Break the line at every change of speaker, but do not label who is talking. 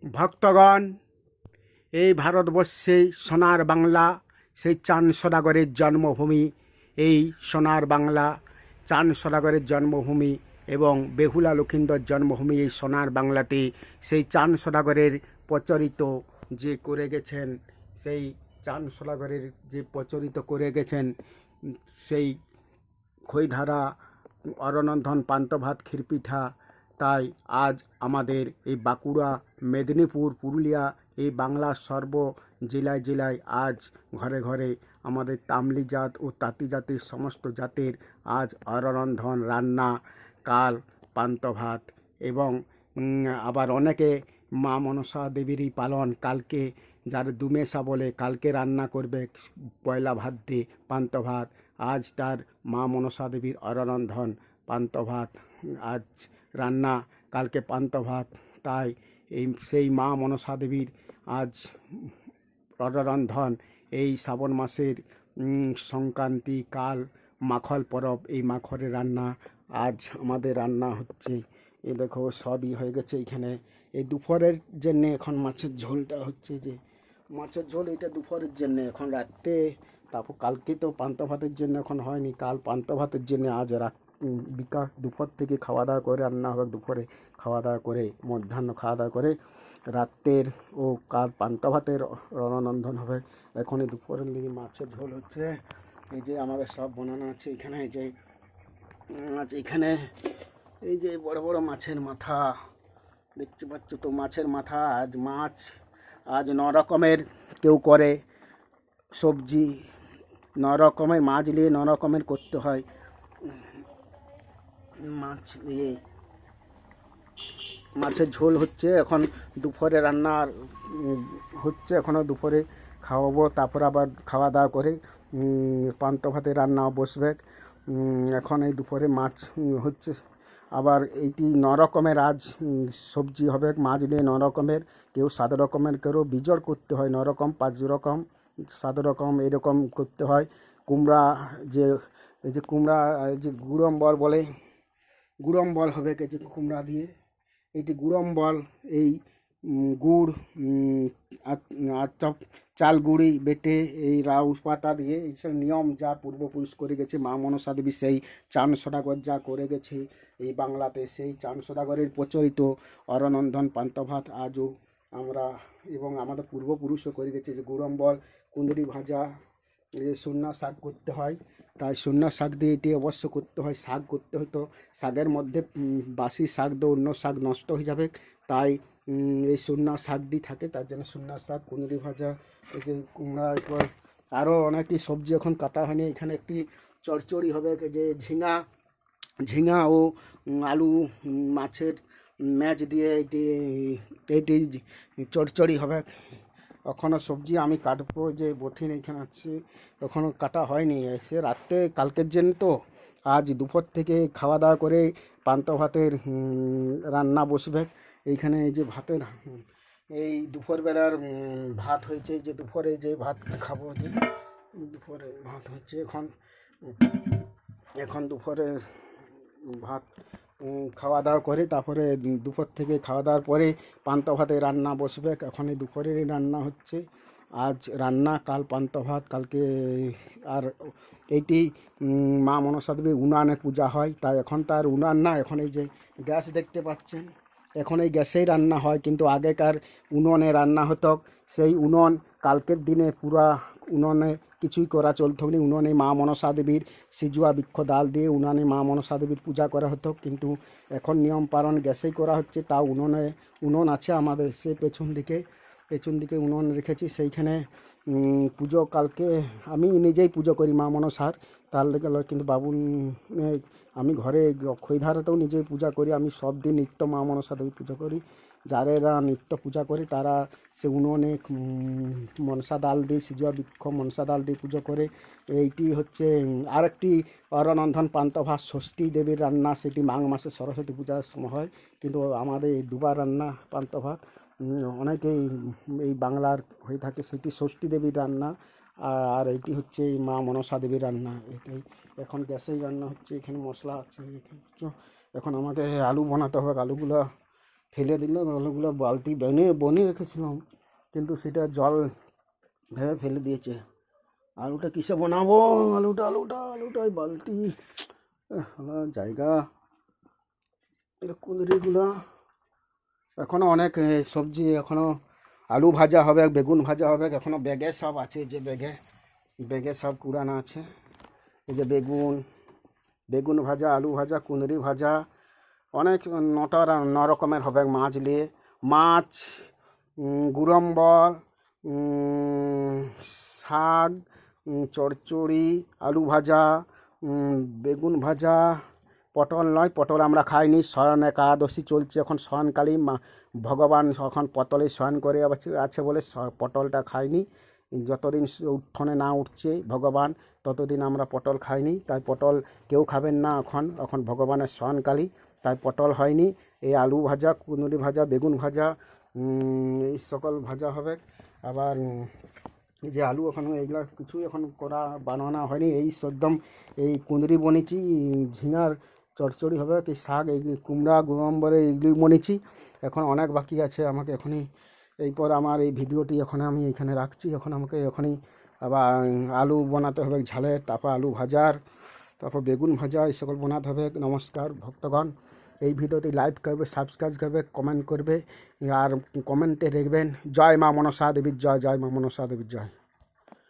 ভক্তগণ, এই ভারতবর্ষে সোনার বাংলা, সেই চাঁদ সদাগরের জন্মভূমি। এই সোনার বাংলা, চাঁদ সদাগরের জন্মভূমি এবং বেহুলা লক্ষিন্দর জন্মভূমি। এই সোনার বাংলাতে সেই চাঁদ সদাগরের প্রচরিত যে করে গেছেন, সেই চাঁদ সদাগরের যে প্রচরিত করে গেছেন, সেই খৈধারা, অরনন্ধন, পান্তা-ভাত, ক্ষীরপিঠা। তাই আজ আমাদের এই বাঁকুড়া, মেদিনীপুর, পুরুলিয়া, এই বাংলার সর্ব জেলায় জেলায় আজ ঘরে ঘরে আমাদের তামলি জাত ও তাঁতি জাতির সমস্ত জাতের আজ অরনন্ধন রান্না, কাল পান্তা-ভাত এবং আবার অনেকে মা মনসা দেবীরই পালন। কালকে যার দুমেশা বলে, কালকে রান্না করবে পয়লা ভাত দিয়ে পান্তা-ভাত। আজ তার মা মনসা দেবীর অরনন্ধন পান্তা-ভাত আজ রান্না, কালকে পান্তা-ভাত। তাই সেই মা মনসা দেবীর আজ অরনন্ধন। এই শ্রাবণ মাসের সংক্রান্তি, কাল মাখল পরব, এই মাখলের রান্না আজ আমাদের রান্না হচ্ছে। এ দেখো সবই হয়ে গেছে এখানে। এই দুপুরের জন্যে এখন মাছের ঝোলটা হচ্ছে, যে মাছের ঝোল এটা দুপুরের জন্যে। এখন রাত্রে, তারপর কালকে তো পান্তা ভাতের জন্য এখন হয়নি, কাল পান্তা ভাতের জন্য আজ দুপুর থেকে খাওয়া দাওয়া করে রান্না হবে। দুপুরে খাওয়া দাওয়া করে, মধ্যাহ্ন খাওয়া দাওয়া করে রাত্রের ও কাল পান্তা ভাতের রণনন্দন হবে। এখনই দুপুরের দিকে মাছের ঝোল হচ্ছে। এই যে আমাদের সব বানানো আছে এখানে। এই যে মাছ এখানে, এই যে বড় বড় মাছের মাথা দেখতে পাচ্ছ তো, মাছের মাথা। আজ মাছ আজ 9 রকমের কেউ করে সবজি, 9 রকমের মাছ নিয়ে 9 রকমের করতে হয়। মাছ দিয়ে মাছের ঝোল হচ্ছে এখন, দুপুরে রান্নার হচ্ছে, এখনও দুপুরে খাওয়াবো। তারপর আবার খাওয়া দাওয়া করে পান্তা ভাতের রান্না বসবে। এখন এই দুপুরে মাছ হচ্ছে। আবার এইটি 9 রকমের আজ সবজি হবে, মাছ নিয়ে 9 রকমের, কেউ 7 রকমের, কেউ বিজোড় করতে হয় 9 রকম, 5 রকম, 7 রকম এরকম করতে হয়। কুমড়া, যে এই যে কুমড়া, এই যে গুড়ম্বল বলে, গুড়ম্বল হবে এই যে কুমড়া দিয়ে, এটি গুড়ম্বল। এই গুড় আর চাল গুঁড়ি বেটে এই রাউ পাতা দিয়ে, এইসব নিয়ম যা পূর্বপুরুষ করে গেছে মা মনসা দেবী, সেই চাঁদ সদাগর যা করে গেছে এই বাংলাতে, সেই চাঁদ সদাগরের প্রচলিত অরনন্ধন পান্তা-ভাত আজও আমরা এবং আমাদের পূর্বপুরুষও করে গেছে। যে গুড়ম্বল, কুঁদরি ভাজা, এই সন্না শাক করতে হয়। তাই সন্না শাক দিয়ে এটি অবশ্য করতে হয়। শাক করতে হতো, শাকের মধ্যে বাসি শাক দিয়ে অন্য শাক নষ্ট হয়ে যাবে, তাই এই সন্না শাক দিয়ে থাকে। তার জন্য সন্না শাক, কুঁদরি ভাজা, এই যে কুমড়া, এরপর আরও অনেকটি সবজি এখন কাটা হয়নি। এখানে একটি চচ্চড়ি হবে, যে ঝিঙা ঝিঙা ও আলু মাছের ম্যাচ দিয়ে এটি এইটি চচ্চড়ি হবে। এখনও সবজি আমি কাটবো, যে বঠিন এখানে আছে, এখনও কাটা হয়নি। এসে রাত্রে কালকের জন্য তো আজ দুপুর থেকে খাওয়া দাওয়া করে পান্তা ভাতের রান্না বসবে এইখানে। এই যে ভাতের এই দুপুরবেলার ভাত হয়েছে, যে দুপুরে যে ভাত খাবো, যে দুপুরে ভাত হচ্ছে এখন। এখন দুপুরে ভাত খাওয়া দাওয়া করে, তারপরে দুপুর থেকে খাওয়া দাওয়ার পরে পান্তা ভাতের রান্না বসবে। এখন এই দুপুরেরই রান্না হচ্ছে। আজ রান্না, কাল পান্তা ভাত, কালকে। আর এইটি মা মনসা দেবী উনানে পূজা হয়, তাই এখন তার উনান না, এখন এই যে গ্যাস দেখতে পাচ্ছেন, এখন এই গ্যাসেই রান্না হয়। কিন্তু আগেকার উনুনে রান্না হতো। সেই উনুন কালকের দিনে পুরা উনুনে কিছুই করা চলতো না। উনুনে মা মনসা দেবীর সিজুয়া বৃক্ষ ডাল দিয়ে উনুনে মা মনসা দেবীর পূজা করা হতো। কিন্তু এখন নিয়ম পালন গ্যাসেই করা হচ্ছে। তাও উনুন আছে আমাদের, সে পেছন দিকে উনুন রেখেছি, সেইখানে পুজো। কালকে আমি নিজেই পুজো করি মা মনসার, তার লেগে লয়, কিন্তু বাবুন আমি ঘরে খৈধারাতেও নিজেই পূজা করি। আমি সব দিন নিত্য মা মনসা দেবী পুজো করি। যারা নিত্য পূজা করে তারা সে উনুনে মনসা ডাল দিয়ে, সিজুয়া বৃক্ষ মনসা ডাল দিয়ে পুজো করে। এইটি হচ্ছে আরেকটি অরনন্ধন পান্তা-ভাত ষষ্ঠী দেবীর রান্না, সেটি মাঘ মাসে সরস্বতী পূজার সময় হয়। কিন্তু আমাদের এই দুবার রান্না পান্তা-ভাত অনেকেই এই বাংলার হয়ে থাকে, সেটি ষষ্ঠী দেবীর রান্না। আর এইটি হচ্ছে এই মা মনসা দেবীর রান্না। এটাই এখন গ্যাসেই রান্না হচ্ছে। এখানে মশলা আছে। এখন আমাকে আলু বানাতে হবে, আলুগুলো ফেলে দিল, আলুগুলো বালতি বনে রেখেছিলাম, কিন্তু সেটা জল ভেবে ফেলে দিয়েছে। আলুটা কিসে বানাবো? আলুটা ওই বালতি জায়গা, কুঁদরিগুলো এখনো অনেক সবজি, এখনো আলু ভাজা হবে, বেগুন ভাজা হবে, এখনো ব্যাগে সব আছে, যে ব্যাগে সব কুড়ানো আছে। এই যে বেগুন ভাজা, আলু ভাজা, কুঁদরি ভাজা, অনেক ন রকমের হবে মাছ নিয়ে। মাছ, গুড়ম্বর, শাক, চচ্চড়ি, আলু ভাজা, বেগুন ভাজা। পটল নয়, পটল আমরা খাইনি, শয়ন একাদশী চলছে এখন, শয়নকালী ভগবান এখন পটলে শয়ন করে আছে বলে পটলটা খাইনি। যতদিন উঠোনে না উঠছে ভগবান, ততদিন আমরা পটল খাইনি। তাই পটল কেউ খাবেন না এখন ভগবানের শয়নকালী, তাই পটল হয়নি। এই আলু ভাজা, কুঁদরি ভাজা, বেগুন ভাজা, এই সকল ভাজা হবে। আবার এই যে আলু এখনও এইগুলা কিছুই এখন বানানো হয়নি। এই সদ্যম এই কুঁদরি বনেছি, ঝিঙার চচ্চড়ি হবে, কি শাক, এই কুমড়া গুড়ম্বরে এইগুলি বনেছি। এখন অনেক বাকি আছে আমাকে এখনই। এরপর আমার এই ভিডিওটি এখন আমি এখানে রাখছি। এখন আমাকে এখনই আবার আলু বানাতে হবে ঝালের, তারপর আলু ভাজার, তারপর বেগুন ভাজা, এই সকল বানাতে হবে। নমস্কার ভক্তগণ, এই ভিডিওটি লাইক করবে, সাবস্ক্রাইব করবে, কমেন্ট করবে, আর কমেন্টে লিখবেন জয় মা মনসা দেবীর জয়, জয় মা মনসা দেবীর জয়।